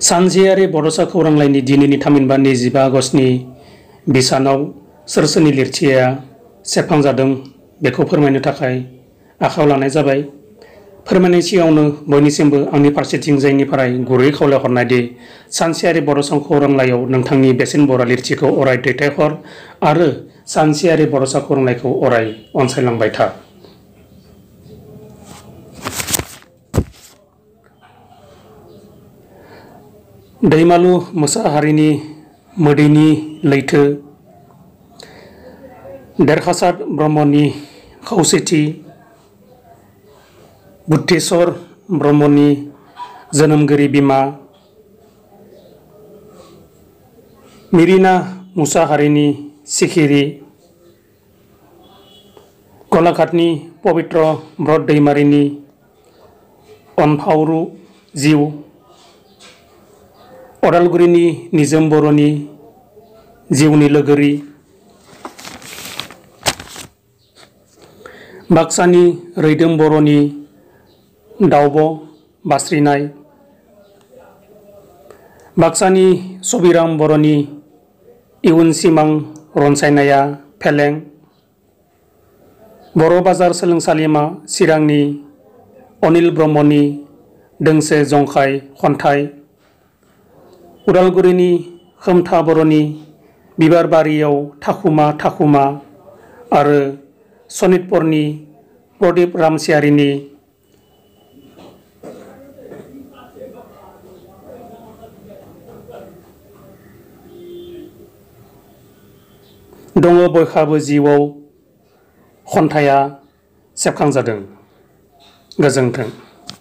सानसेयारि बड'सा खौरांलाइनि दिनैनि थामहिनबा 25 आगस्तनि बिसानाव सोर सोरनि लिरथिया सेबखांजादों बेखौ फोरमायनो थाखाय आखायाव लानाय जाबाय। फोरमायनाय सिगाङावनो बयनिसिमबो आंनि फारसेथिंजायनिफ्राय गुरै खावलायहरनाय दि सानसेयारि बड'सा खौरांलाइयाव नोंथांनि बेसेन बरा लिरथिखौ अराय दैथायहर आरो सानसेयारि बड'सा खौरांलाइखौ अराय अनसायलांबाय था। दैमालु मोसाहारिनि मोदैनि लैथो, देरहासार ब्रह्मनि खौसेथि, बुद्धेश्वर ब्रह्मनि जोनोमगिरि बिमा, मिरिना मुसाहारिनि सिखिरि, गलाघाटनि पबित्र ब्रत दैमारिनि अनफावरु जिउ, अदालगुरिनि निजोम बर'नि जिउनि लोगोरि, बाक्सानि रैदोम बर'नि दावब' बास्रिनाय, बाक्सानि सबिराम बर'नि इयुन सिमां रनसायनाया फेलें, बर' बाजार सोलोंसालिमा चिरांनि अनिल ब्रह्मनि दोंसे जंखाय खन्थाइ, उदालगुरिनि खोमथा बर'नि बिबार बारियाव थाखुमा थाखुमा आरो सनितपुरनि प्रदीप रामसियारिनि दङ बयहाबो जिउआव खन्थाइया सेबखांजादों। गोजोन्थों।